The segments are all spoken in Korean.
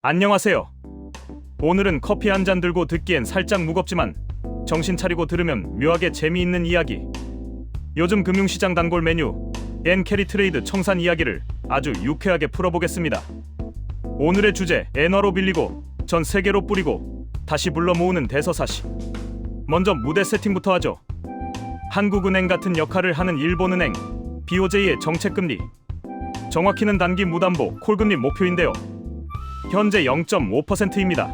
안녕하세요. 오늘은 커피 한 잔 들고 듣기엔 살짝 무겁지만 정신 차리고 들으면 묘하게 재미있는 이야기. 요즘 금융시장 단골 메뉴 엔캐리 트레이드 청산 이야기를 아주 유쾌하게 풀어보겠습니다. 오늘의 주제, 엔화로 빌리고 전 세계로 뿌리고 다시 불러 모으는 대서사시. 먼저 무대 세팅부터 하죠. 한국은행 같은 역할을 하는 일본은행 BOJ의 정책금리, 정확히는 단기 무담보 콜금리 목표인데요. 현재 0.5%입니다.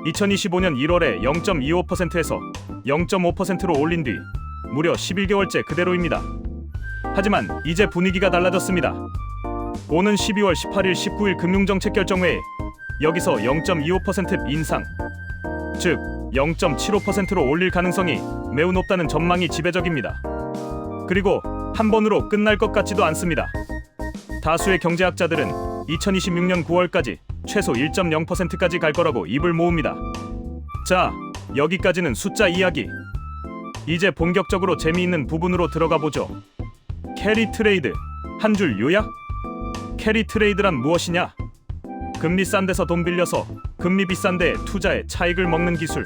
2025년 1월에 0.25%에서 0.5%로 올린 뒤 무려 11개월째 그대로입니다. 하지만 이제 분위기가 달라졌습니다. 오는 12월 18일 19일 금융정책결정회에 여기서 0.25% 인상, 즉 0.75%로 올릴 가능성이 매우 높다는 전망이 지배적입니다. 그리고 한 번으로 끝날 것 같지도 않습니다. 다수의 경제학자들은 2026년 9월까지 최소 1.0%까지 갈 거라고 입을 모읍니다. 자, 여기까지는 숫자 이야기. 이제 본격적으로 재미있는 부분으로 들어가 보죠. 캐리 트레이드, 한 줄 요약? 캐리 트레이드란 무엇이냐? 금리 싼 데서 돈 빌려서 금리 비싼 데에 투자해 차익을 먹는 기술.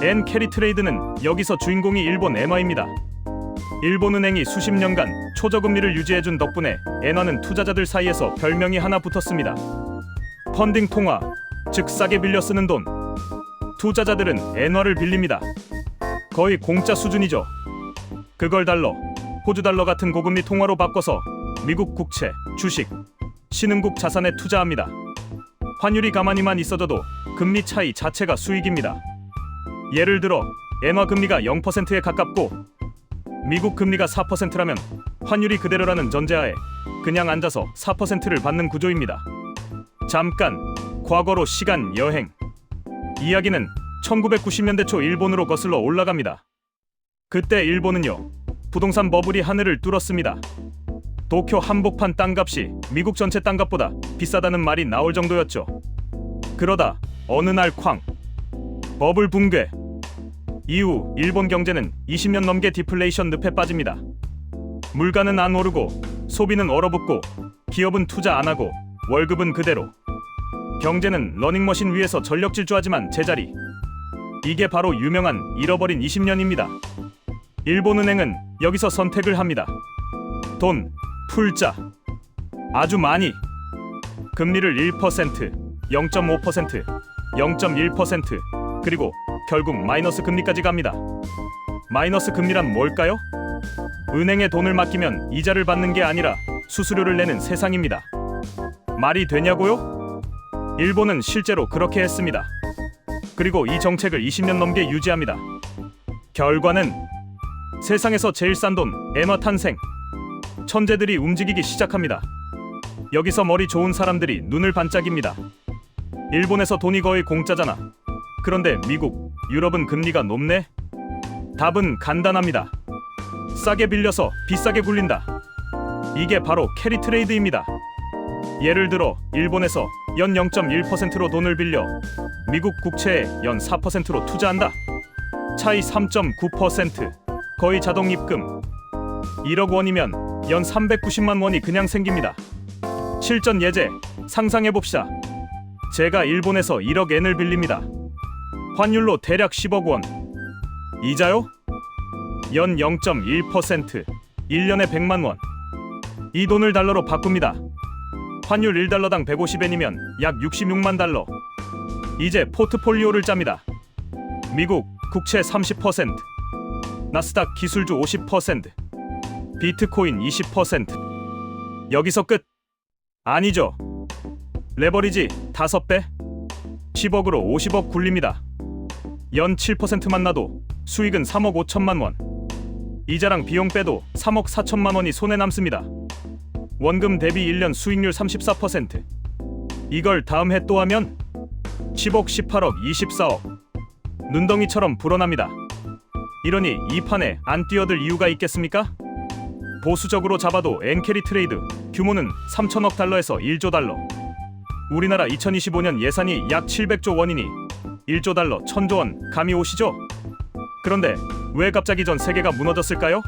엔 캐리 트레이드는 여기서 주인공이 일본 엔화입니다. 일본은행이 수십 년간 초저금리를 유지해준 덕분에 엔화는 투자자들 사이에서 별명이 하나 붙었습니다. 펀딩 통화, 즉 싸게 빌려 쓰는 돈. 투자자들은 엔화를 빌립니다. 거의 공짜 수준이죠. 그걸 달러, 호주 달러 같은 고금리 통화로 바꿔서 미국 국채, 주식, 신흥국 자산에 투자합니다. 환율이 가만히만 있어져도 금리 차이 자체가 수익입니다. 예를 들어 엔화 금리가 0%에 가깝고 미국 금리가 4%라면 환율이 그대로라는 전제하에 그냥 앉아서 4%를 받는 구조입니다. 잠깐 과거로 시간 여행. 이야기는 1990년대 초 일본으로 거슬러 올라갑니다. 그때 일본은요, 부동산 버블이 하늘을 뚫었습니다. 도쿄 한복판 땅값이 미국 전체 땅값보다 비싸다는 말이 나올 정도였죠. 그러다 어느 날 쾅, 버블 붕괴. 이후 일본 경제는 20년 넘게 디플레이션 늪에 빠집니다. 물가는 안 오르고 소비는 얼어붙고 기업은 투자 안 하고 월급은 그대로. 경제는 러닝머신 위에서 전력 질주하지만 제자리. 이게 바로 유명한 잃어버린 20년입니다. 일본은행은 여기서 선택을 합니다. 돈, 풀자. 아주 많이. 금리를 1%, 0.5%, 0.1%, 그리고 결국 마이너스 금리까지 갑니다. 마이너스 금리란 뭘까요? 은행에 돈을 맡기면 이자를 받는 게 아니라 수수료를 내는 세상입니다. 말이 되냐고요? 일본은 실제로 그렇게 했습니다. 그리고 이 정책을 20년 넘게 유지합니다. 결과는 세상에서 제일 싼 돈, 엔화 탄생. 천재들이 움직이기 시작합니다. 여기서 머리 좋은 사람들이 눈을 반짝입니다. 일본에서 돈이 거의 공짜잖아. 그런데 미국, 유럽은 금리가 높네? 답은 간단합니다. 싸게 빌려서 비싸게 굴린다. 이게 바로 캐리 트레이드입니다. 예를 들어 일본에서 연 0.1%로 돈을 빌려 미국 국채에 연 4%로 투자한다. 차이 3.9%, 거의 자동 입금. 1억 원이면 연 390만 원이 그냥 생깁니다. 실전 예제 상상해봅시다. 제가 일본에서 1억 엔을 빌립니다. 환율로 대략 10억 원. 이자요? 연 0.1%, 1년에 100만 원. 이 돈을 달러로 바꿉니다. 환율 1달러당 150엔이면 약 66만 달러. 이제 포트폴리오를 짭니다. 미국 국채 30%, 나스닥 기술주 50%, 비트코인 20%. 여기서 끝? 아니죠. 레버리지 5배? 10억으로 50억 굴립니다. 연 7%만 나도 수익은 3억 5천만 원. 이자랑 비용 빼도 3억 4천만 원이 손에 남습니다. 원금 대비 1년 수익률 34%. 이걸 다음 해 또 하면 10억, 18억, 24억. 눈덩이처럼 불어납니다. 이러니 이 판에 안 뛰어들 이유가 있겠습니까? 보수적으로 잡아도 엔캐리 트레이드 규모는 3천억 달러에서 1조 달러. 우리나라 2025년 예산이 약 700조 원이니 1조 달러, 1000조 원 감이 오시죠? 그런데 왜 갑자기 전 세계가 무너졌을까요?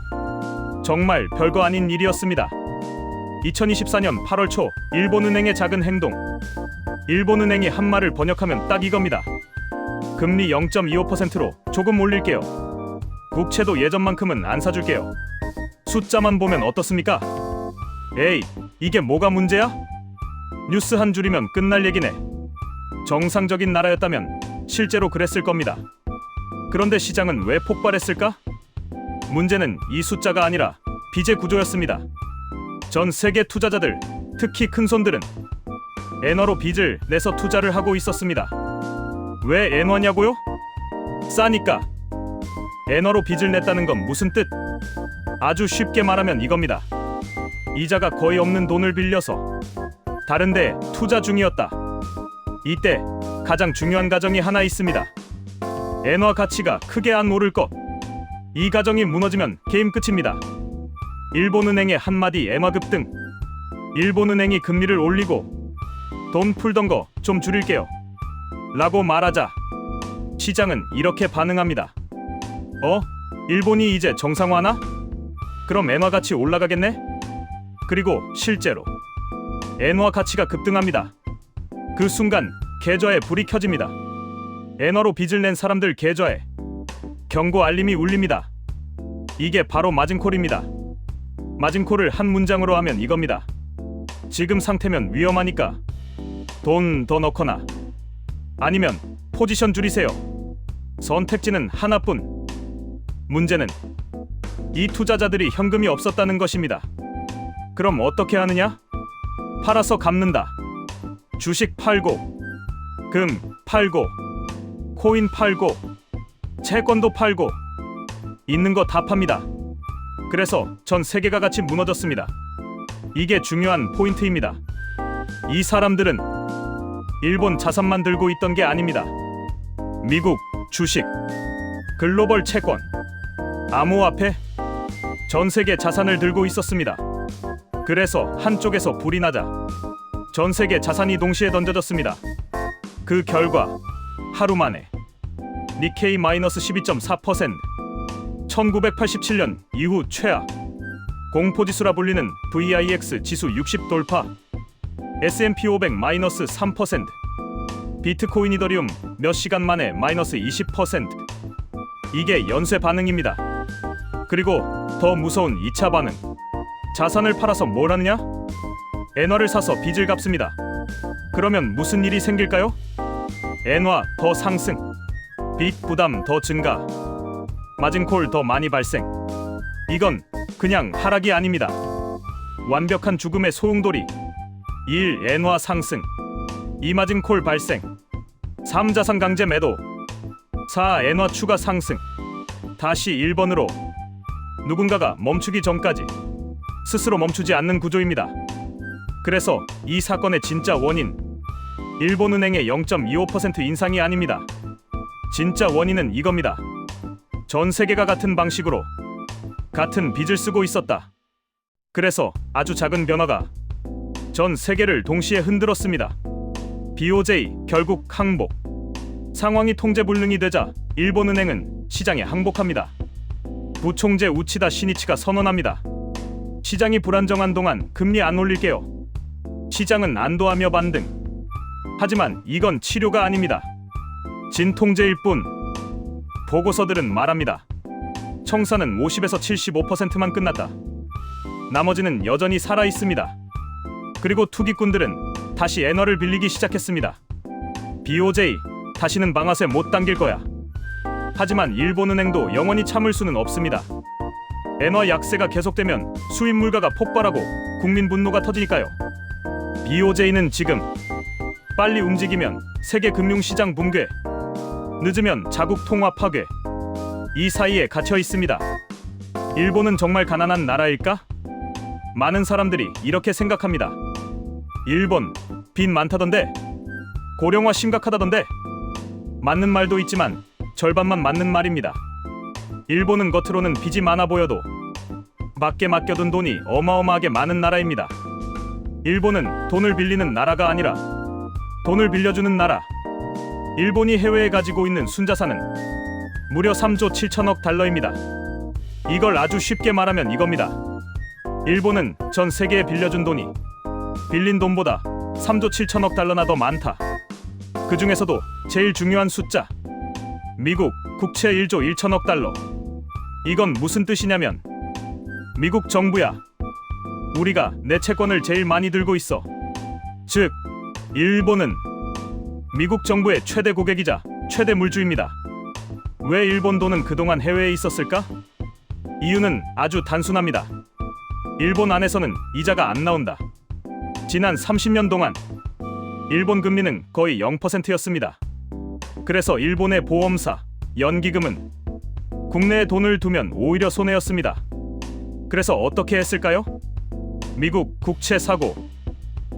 정말 별거 아닌 일이었습니다. 2024년 8월 초 일본은행의 작은 행동. 일본은행이 한 말을 번역하면 딱 이겁니다. 금리 0.25%로 조금 올릴게요. 국채도 예전만큼은 안 사줄게요. 숫자만 보면 어떻습니까? 에이, 이게 뭐가 문제야? 뉴스 한 줄이면 끝날 얘기네. 정상적인 나라였다면 실제로 그랬을 겁니다. 그런데 시장은 왜 폭발했을까? 문제는 이 숫자가 아니라 빚의 구조였습니다. 전 세계 투자자들, 특히 큰손들은 엔화로 빚을 내서 투자를 하고 있었습니다. 왜 엔화냐고요? 싸니까. 엔화로 빚을 냈다는 건 무슨 뜻? 아주 쉽게 말하면 이겁니다. 이자가 거의 없는 돈을 빌려서 다른 데 투자 중이었다. 이때 가장 중요한 가정이 하나 있습니다. 엔화 가치가 크게 안 오를 것. 이 가정이 무너지면 게임 끝입니다. 일본은행의 한마디 엔화 급등. 일본은행이 금리를 올리고 돈 풀던 거 좀 줄일게요 라고 말하자 시장은 이렇게 반응합니다. 일본이 이제 정상화나? 그럼 엔화 가치 올라가겠네? 그리고 실제로 엔화 가치가 급등합니다. 그 순간 계좌에 불이 켜집니다. 엔화로 빚을 낸 사람들 계좌에 경고 알림이 울립니다. 이게 바로 마진콜입니다. 마진콜을 한 문장으로 하면 이겁니다. 지금 상태면 위험하니까 돈 더 넣거나 아니면 포지션 줄이세요. 선택지는 하나뿐. 문제는 이 투자자들이 현금이 없었다는 것입니다. 그럼 어떻게 하느냐? 팔아서 갚는다. 주식 팔고, 금 팔고, 코인 팔고, 채권도 팔고, 있는 거 다 팝니다. 그래서 전 세계가 같이 무너졌습니다. 이게 중요한 포인트입니다. 이 사람들은 일본 자산만 들고 있던 게 아닙니다. 미국 주식, 글로벌 채권, 암호화폐, 전 세계 자산을 들고 있었습니다. 그래서 한쪽에서 불이 나자 전 세계 자산이 동시에 던져졌습니다. 그 결과 하루 만에 니케이 마이너스 12.4%, 1987년 이후 최악, 공포지수라 불리는 VIX 지수 60 돌파, S&P 500 마이너스 3%, 비트코인 이더리움 몇 시간 만에 마이너스 20%. 이게 연쇄 반응입니다. 그리고 더 무서운 2차 반응. 자산을 팔아서 뭘 하느냐? 엔화를 사서 빚을 갚습니다. 그러면 무슨 일이 생길까요? 엔화 더 상승, 빚 부담 더 증가, 마진콜 더 많이 발생. 이건 그냥 하락이 아닙니다. 완벽한 죽음의 소용돌이. 1. 엔화 상승, 2. 마진콜 발생, 3. 자산 강제 매도, 4. 엔화 추가 상승. 다시 1번으로 누군가가 멈추기 전까지 스스로 멈추지 않는 구조입니다. 그래서 이 사건의 진짜 원인, 일본은행의 0.25% 인상이 아닙니다. 진짜 원인은 이겁니다. 전 세계가 같은 방식으로 같은 빚을 쓰고 있었다. 그래서 아주 작은 변화가 전 세계를 동시에 흔들었습니다. BOJ 결국 항복. 상황이 통제불능이 되자 일본은행은 시장에 항복합니다. 부총재 우치다 시니치가 선언합니다. 시장이 불안정한 동안 금리 안 올릴게요. 시장은 안도하며 반등. 하지만 이건 치료가 아닙니다. 진통제일 뿐. 보고서들은 말합니다. 청산은 50에서 75%만 끝났다. 나머지는 여전히 살아있습니다. 그리고 투기꾼들은 다시 엔화를 빌리기 시작했습니다. BOJ 다시는 방아쇠 못 당길 거야. 하지만 일본은행도 영원히 참을 수는 없습니다. 엔화 약세가 계속되면 수입 물가가 폭발하고 국민 분노가 터지니까요. BOJ는 지금 빨리 움직이면 세계 금융시장 붕괴, 늦으면 자국 통화 파괴, 이 사이에 갇혀 있습니다. 일본은 정말 가난한 나라일까? 많은 사람들이 이렇게 생각합니다. 일본 빚 많다던데, 고령화 심각하다던데. 맞는 말도 있지만 절반만 맞는 말입니다. 일본은 겉으로는 빚이 많아 보여도 밖에 맡겨둔 돈이 어마어마하게 많은 나라입니다. 일본은 돈을 빌리는 나라가 아니라 돈을 빌려주는 나라. 일본이 해외에 가지고 있는 순자산은 무려 3조 7천억 달러입니다. 이걸 아주 쉽게 말하면 이겁니다. 일본은 전 세계에 빌려준 돈이 빌린 돈보다 3조 7천억 달러나 더 많다. 그 중에서도 제일 중요한 숫자, 미국 국채 1조 1천억 달러. 이건 무슨 뜻이냐면 미국 정부야, 우리가 내 채권을 제일 많이 들고 있어. 즉, 일본은 미국 정부의 최대 고객이자 최대 물주입니다. 왜 일본 돈은 그동안 해외에 있었을까? 이유는 아주 단순합니다. 일본 안에서는 이자가 안 나온다. 지난 30년 동안 일본 금리는 거의 0%였습니다. 그래서 일본의 보험사, 연기금은 국내에 돈을 두면 오히려 손해였습니다. 그래서 어떻게 했을까요? 미국 국채 사고,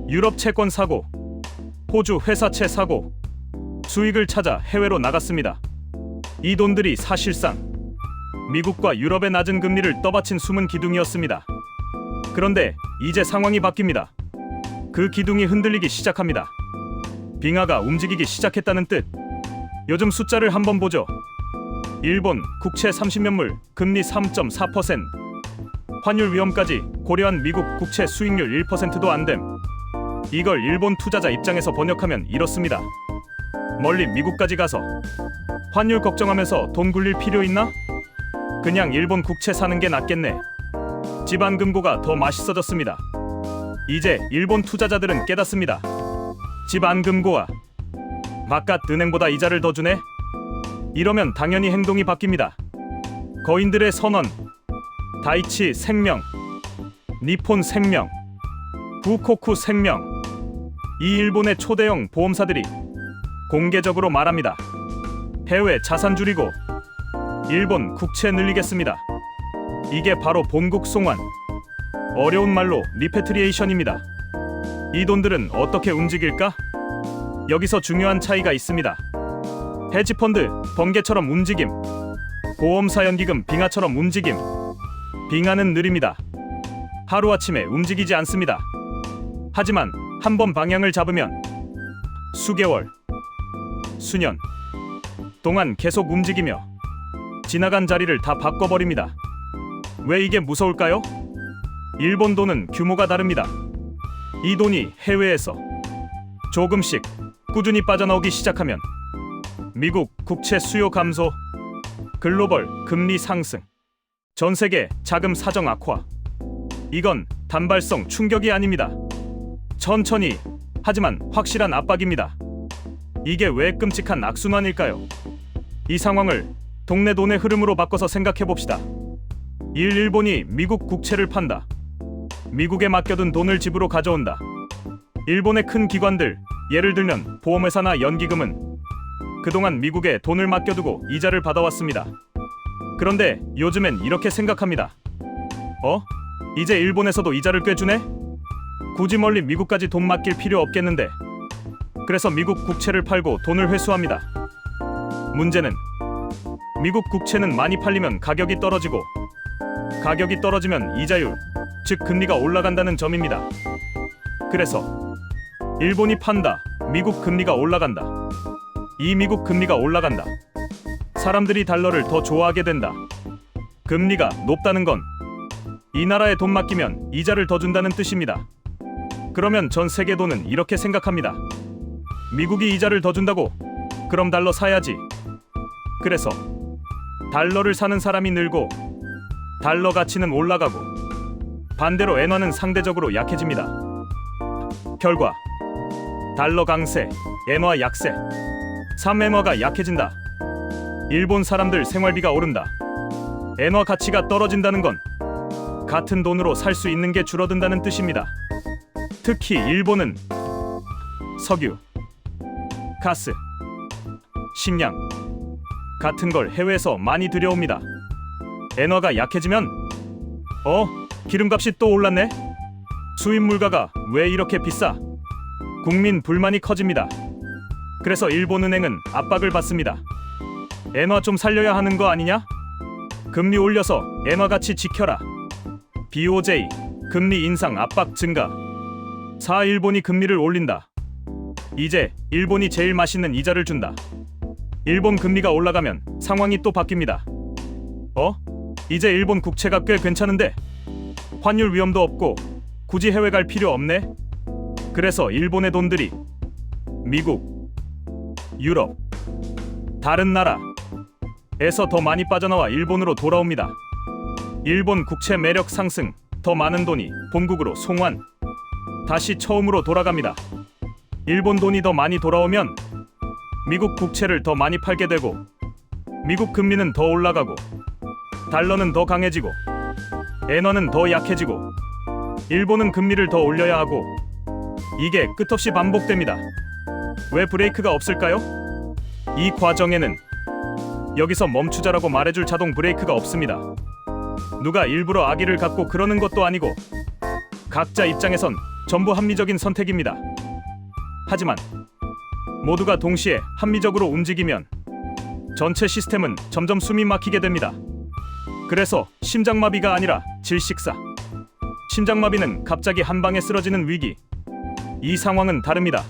유럽 채권 사고, 호주 회사채 사고, 수익을 찾아 해외로 나갔습니다. 이 돈들이 사실상 미국과 유럽의 낮은 금리를 떠받친 숨은 기둥이었습니다. 그런데 이제 상황이 바뀝니다. 그 기둥이 흔들리기 시작합니다. 빙하가 움직이기 시작했다는 뜻. 요즘 숫자를 한번 보죠. 일본 국채 30년물 금리 3.4%, 환율 위험까지 고려한 미국 국채 수익률 1%도 안 됨. 이걸 일본 투자자 입장에서 번역하면 이렇습니다. 멀리 미국까지 가서 환율 걱정하면서 돈 굴릴 필요 있나? 그냥 일본 국채 사는 게 낫겠네. 집안 금고가 더 맛있어졌습니다. 이제 일본 투자자들은 깨닫습니다. 집안 금고가 바깥 은행보다 이자를 더 주네? 이러면 당연히 행동이 바뀝니다. 거인들의 선언, 다이치 생명, 니폰 생명, 부코쿠 생명, 이 일본의 초대형 보험사들이 공개적으로 말합니다. 해외 자산 줄이고 일본 국채 늘리겠습니다. 이게 바로 본국 송환, 어려운 말로 리패트리에이션입니다. 이 돈들은 어떻게 움직일까? 여기서 중요한 차이가 있습니다. 헤지펀드, 번개처럼 움직임, 보험사 연기금, 빙하처럼 움직임. 빙하는 느립니다. 하루아침에 움직이지 않습니다. 하지만 한번 방향을 잡으면 수개월, 수년 동안 계속 움직이며 지나간 자리를 다 바꿔버립니다. 왜 이게 무서울까요? 일본 돈은 규모가 다릅니다. 이 돈이 해외에서 조금씩 꾸준히 빠져나오기 시작하면 미국 국채 수요 감소, 글로벌 금리 상승, 전 세계 자금 사정 악화. 이건 단발성 충격이 아닙니다. 천천히 하지만 확실한 압박입니다. 이게 왜 끔찍한 악순환일까요? 이 상황을 동네 돈의 흐름으로 바꿔서 생각해 봅시다. 일본이 미국 국채를 판다. 미국에 맡겨둔 돈을 집으로 가져온다. 일본의 큰 기관들, 예를 들면 보험회사나 연기금은 그동안 미국에 돈을 맡겨두고 이자를 받아왔습니다. 그런데 요즘엔 이렇게 생각합니다. 이제 일본에서도 이자를 꽤 주네? 굳이 멀리 미국까지 돈 맡길 필요 없겠는데. 그래서 미국 국채를 팔고 돈을 회수합니다. 문제는 미국 국채는 많이 팔리면 가격이 떨어지고, 가격이 떨어지면 이자율, 즉 금리가 올라간다는 점입니다. 그래서 일본이 판다. 미국 금리가 올라간다. 이 미국 금리가 올라간다. 사람들이 달러를 더 좋아하게 된다. 금리가 높다는 건 이 나라에 돈 맡기면 이자를 더 준다는 뜻입니다. 그러면 전 세계 돈은 이렇게 생각합니다. 미국이 이자를 더 준다고? 그럼 달러 사야지. 그래서 달러를 사는 사람이 늘고 달러 가치는 올라가고, 반대로 엔화는 상대적으로 약해집니다. 결과 달러 강세, 엔화 약세. 3엔화가 약해진다. 일본 사람들 생활비가 오른다. 엔화 가치가 떨어진다는 건 같은 돈으로 살 수 있는 게 줄어든다는 뜻입니다. 특히 일본은 석유, 가스, 식량 같은 걸 해외에서 많이 들여옵니다. 엔화가 약해지면 기름값이 또 올랐네? 수입 물가가 왜 이렇게 비싸? 국민 불만이 커집니다. 그래서 일본은행은 압박을 받습니다. 엔화 좀 살려야 하는 거 아니냐? 금리 올려서 엔화 가치 지켜라. BOJ, 금리 인상 압박 증가. 일본이 금리를 올린다. 이제 일본이 제일 맛있는 이자를 준다. 일본 금리가 올라가면 상황이 또 바뀝니다. 이제 일본 국채가 꽤 괜찮은데? 환율 위험도 없고 굳이 해외 갈 필요 없네? 그래서 일본의 돈들이 미국, 유럽, 다른 나라에서 더 많이 빠져나와 일본으로 돌아옵니다. 일본 국채 매력 상승, 더 많은 돈이 본국으로 송환, 다시 처음으로 돌아갑니다. 일본 돈이 더 많이 돌아오면 미국 국채를 더 많이 팔게 되고 미국 금리는 더 올라가고 달러는 더 강해지고 엔화는 더 약해지고 일본은 금리를 더 올려야 하고 이게 끝없이 반복됩니다. 왜 브레이크가 없을까요? 이 과정에는 여기서 멈추자라고 말해줄 자동 브레이크가 없습니다. 누가 일부러 악의를 갖고 그러는 것도 아니고 각자 입장에선 전부 합리적인 선택입니다. 하지만 모두가 동시에 합리적으로 움직이면 전체 시스템은 점점 숨이 막히게 됩니다. 그래서 심장마비가 아니라 질식사. 심장마비는 갑자기 한 방에 쓰러지는 위기. 이 상황은 다릅니다.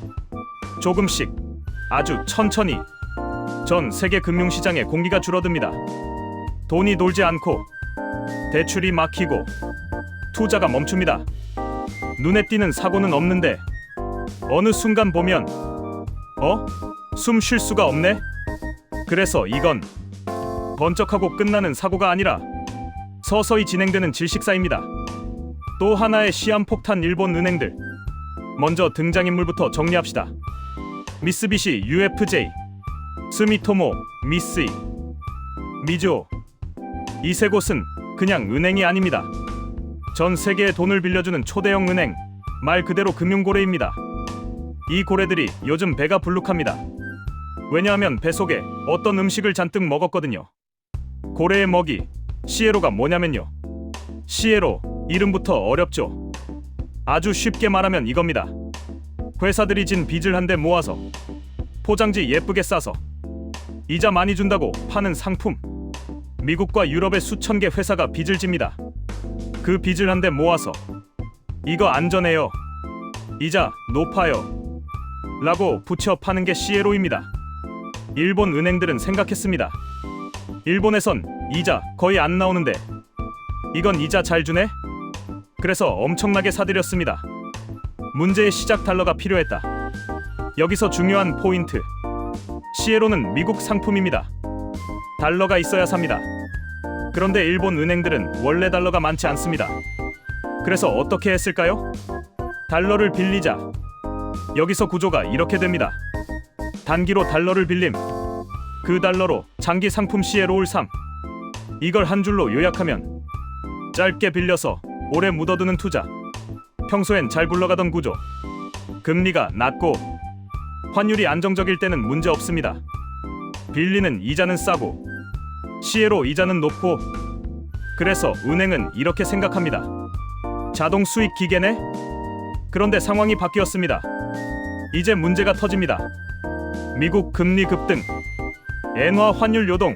조금씩, 아주 천천히 전 세계 금융시장의 공기가 줄어듭니다. 돈이 돌지 않고 대출이 막히고 투자가 멈춥니다. 눈에 띄는 사고는 없는데 어느 순간 보면 숨 쉴 수가 없네? 그래서 이건 번쩍하고 끝나는 사고가 아니라 서서히 진행되는 질식사입니다. 또 하나의 시한폭탄 일본 은행들. 먼저 등장인물부터 정리합시다. 미쓰비시 UFJ, 스미토모 미쓰이, 미즈호. 이 세 곳은 그냥 은행이 아닙니다. 전 세계에 돈을 빌려주는 초대형 은행, 말 그대로 금융고래입니다. 이 고래들이 요즘 배가 불룩합니다. 왜냐하면 배 속에 어떤 음식을 잔뜩 먹었거든요. 고래의 먹이, 시에로가 뭐냐면요. 시에로, 이름부터 어렵죠. 아주 쉽게 말하면 이겁니다. 회사들이 진 빚을 한데 모아서 포장지 예쁘게 싸서 이자 많이 준다고 파는 상품. 미국과 유럽의 수천 개 회사가 빚을 집니다. 그 빚을 한데 모아서 이거 안전해요, 이자 높아요 라고 붙여 파는 게 시에로입니다. 일본 은행들은 생각했습니다. 일본에선 이자 거의 안 나오는데 이건 이자 잘 주네? 그래서 엄청나게 사들였습니다. 문제의 시작 달러가 필요했다. 여기서 중요한 포인트. 시에로는 미국 상품입니다. 달러가 있어야 삽니다. 그런데 일본 은행들은 원래 달러가 많지 않습니다. 그래서 어떻게 했을까요? 달러를 빌리자. 여기서 구조가 이렇게 됩니다. 단기로 달러를 빌림. 그 달러로 장기 상품 시에로를 삼. 이걸 한 줄로 요약하면 짧게 빌려서 오래 묻어두는 투자. 평소엔 잘 굴러가던 구조. 금리가 낮고 환율이 안정적일 때는 문제 없습니다. 빌리는 이자는 싸고 시에로 이자는 높고. 그래서 은행은 이렇게 생각합니다. 자동 수익 기계네? 그런데 상황이 바뀌었습니다. 이제 문제가 터집니다. 미국 금리 급등, 엔화 환율 요동,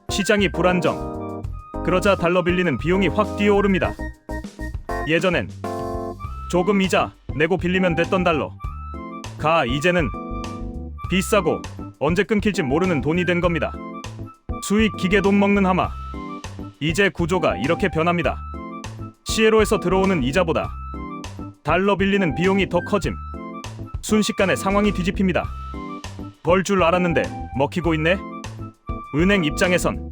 시장이 불안정. 그러자 달러 빌리는 비용이 확 뛰어오릅니다. 예전엔 조금 이자 내고 빌리면 됐던 달러가 이제는 비싸고 언제 끊길지 모르는 돈이 된 겁니다. 수익 기계 돈 먹는 하마. 이제 구조가 이렇게 변합니다. 시에로에서 들어오는 이자보다 달러 빌리는 비용이 더 커짐. 순식간에 상황이 뒤집힙니다. 벌 줄 알았는데 먹히고 있네? 은행 입장에선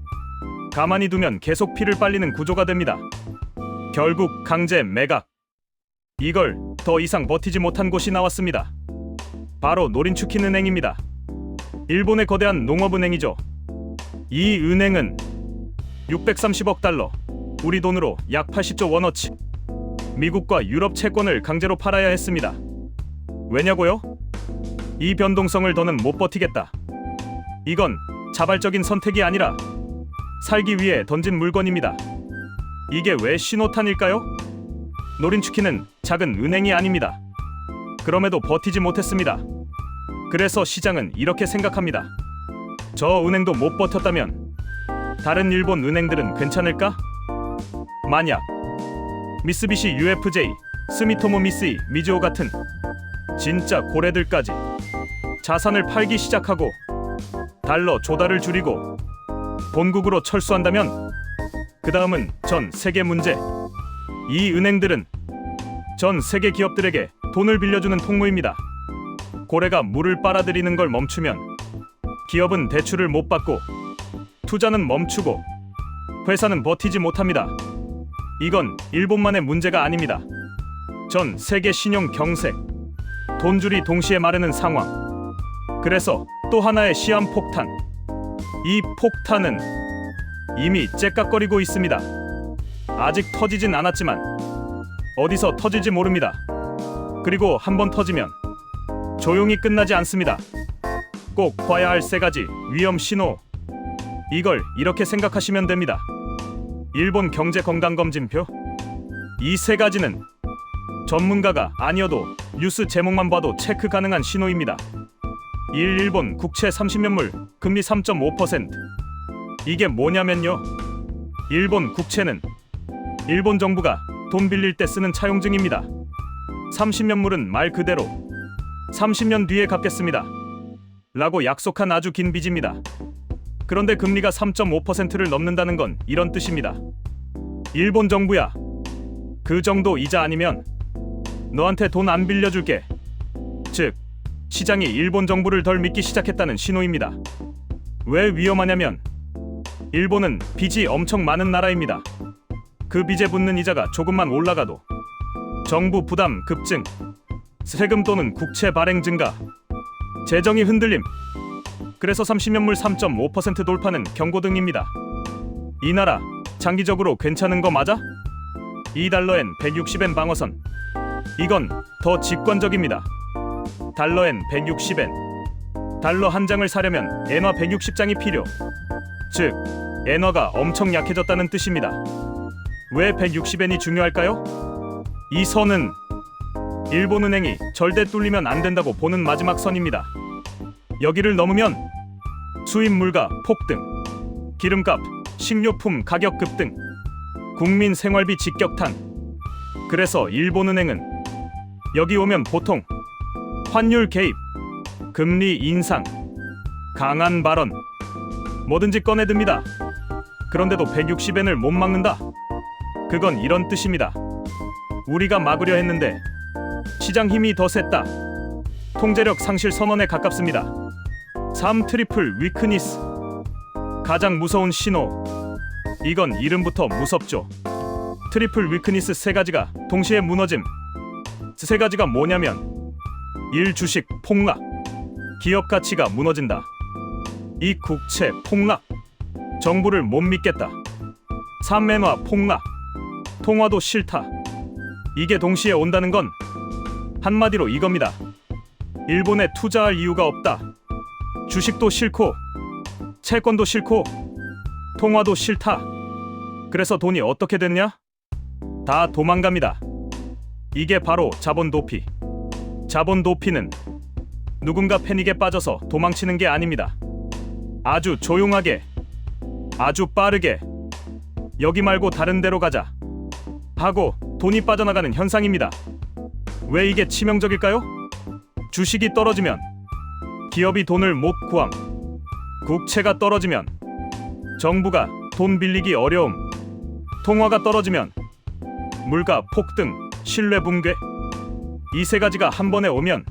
가만히 두면 계속 피를 빨리는 구조가 됩니다. 결국 강제 매각. 이걸 더 이상 버티지 못한 곳이 나왔습니다. 바로 노린추킨 은행입니다. 일본의 거대한 농업은행이죠. 이 은행은 630억 달러, 우리 돈으로 약 80조 원어치 미국과 유럽 채권을 강제로 팔아야 했습니다. 왜냐고요? 이 변동성을 더는 못 버티겠다. 이건 자발적인 선택이 아니라 살기 위해 던진 물건입니다. 이게 왜 신호탄일까요? 노린추키는 작은 은행이 아닙니다. 그럼에도 버티지 못했습니다. 그래서 시장은 이렇게 생각합니다. 저 은행도 못 버텼다면 다른 일본 은행들은 괜찮을까? 만약 미쓰비시 UFJ, 스미토모 미쓰이, 미즈호 같은 진짜 고래들까지 자산을 팔기 시작하고 달러 조달을 줄이고 본국으로 철수한다면 그 다음은 전 세계 문제. 이 은행들은 전 세계 기업들에게 돈을 빌려주는 통로입니다. 고래가 물을 빨아들이는 걸 멈추면 기업은 대출을 못 받고 투자는 멈추고 회사는 버티지 못합니다. 이건 일본만의 문제가 아닙니다. 전 세계 신용 경색, 돈줄이 동시에 마르는 상황. 그래서 또 하나의 시한폭탄. 이 폭탄은 이미 째깍거리고 있습니다. 아직 터지진 않았지만 어디서 터질지 모릅니다. 그리고 한번 터지면 조용히 끝나지 않습니다. 꼭 봐야 할 세 가지 위험 신호. 이걸 이렇게 생각하시면 됩니다. 일본 경제 건강검진표. 이 세 가지는 전문가가 아니어도 뉴스 제목만 봐도 체크 가능한 신호입니다. 1. 일본 국채 30년물 금리 3.5%. 이게 뭐냐면요, 일본 국채는 일본 정부가 돈 빌릴 때 쓰는 차용증입니다. 30년물은 말 그대로 30년 뒤에 갚겠습니다 라고 약속한 아주 긴 빚입니다. 그런데 금리가 3.5%를 넘는다는 건 이런 뜻입니다. 일본 정부야, 그 정도 이자 아니면 너한테 돈 안 빌려줄게. 즉, 시장이 일본 정부를 덜 믿기 시작했다는 신호입니다. 왜 위험하냐면 일본은 빚이 엄청 많은 나라입니다. 그 빚에 붙는 이자가 조금만 올라가도 정부 부담 급증, 세금 또는 국채 발행 증가, 재정이 흔들림. 그래서 30년물 3.5% 돌파는 경고등입니다. 이 나라 장기적으로 괜찮은 거 맞아? 2달러엔 160엔 방어선. 이건 더 직관적입니다. 달러엔 160엔. 달러 한 장을 사려면 엔화 160장이 필요. 즉, 엔화가 엄청 약해졌다는 뜻입니다. 왜 160엔이 중요할까요? 이 선은 일본은행이 절대 뚫리면 안 된다고 보는 마지막 선입니다. 여기를 넘으면 수입 물가 폭등, 기름값, 식료품 가격 급등, 국민 생활비 직격탄. 그래서 일본은행은 여기 오면 보통 환율 개입, 금리 인상, 강한 발언, 뭐든지 꺼내듭니다. 그런데도 160엔을 못 막는다? 그건 이런 뜻입니다. 우리가 막으려 했는데 시장 힘이 더 셌다. 통제력 상실 선언에 가깝습니다. 3. 트리플 위크니스. 가장 무서운 신호. 이건 이름부터 무섭죠. 트리플 위크니스 세 가지가 동시에 무너짐. 세 가지가 뭐냐면 1. 주식 폭락. 기업 가치가 무너진다. 2. 국채 폭락. 정부를 못 믿겠다. 3. 엔화 폭락. 통화도 싫다. 이게 동시에 온다는 건 한마디로 이겁니다. 일본에 투자할 이유가 없다. 주식도 싫고 채권도 싫고 통화도 싫다. 그래서 돈이 어떻게 됐냐? 다 도망갑니다. 이게 바로 자본 도피. 자본 도피는 누군가 패닉에 빠져서 도망치는 게 아닙니다. 아주 조용하게, 아주 빠르게 여기 말고 다른 데로 가자 하고 돈이 빠져나가는 현상입니다. 왜 이게 치명적일까요? 주식이 떨어지면 기업이 돈을 못 구함. 국채가 떨어지면 정부가 돈 빌리기 어려움. 통화가 떨어지면 물가 폭등, 신뢰 붕괴. 이 세 가지가 한 번에 오면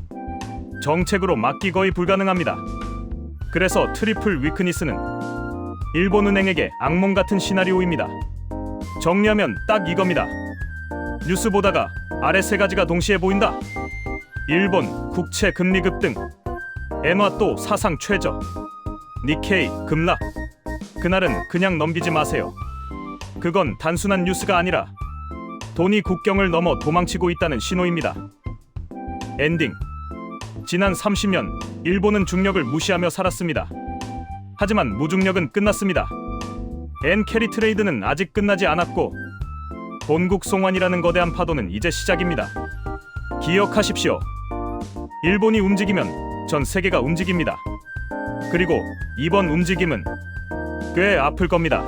정책으로 막기 거의 불가능합니다. 그래서 트리플 위크니스는 일본은행에게 악몽 같은 시나리오입니다. 정리하면 딱 이겁니다. 뉴스 보다가 아래 세 가지가 동시에 보인다. 일본 국채 금리 급등, 엔화 또 사상 최저, 니케이 급락. 그날은 그냥 넘기지 마세요. 그건 단순한 뉴스가 아니라 돈이 국경을 넘어 도망치고 있다는 신호입니다. 엔딩. 지난 30년 일본은 중력을 무시하며 살았습니다. 하지만 무중력은 끝났습니다. 엔캐리 트레이드는 아직 끝나지 않았고 본국 송환이라는 거대한 파도는 이제 시작입니다. 기억하십시오. 일본이 움직이면 전 세계가 움직입니다. 그리고 이번 움직임은 꽤 아플 겁니다.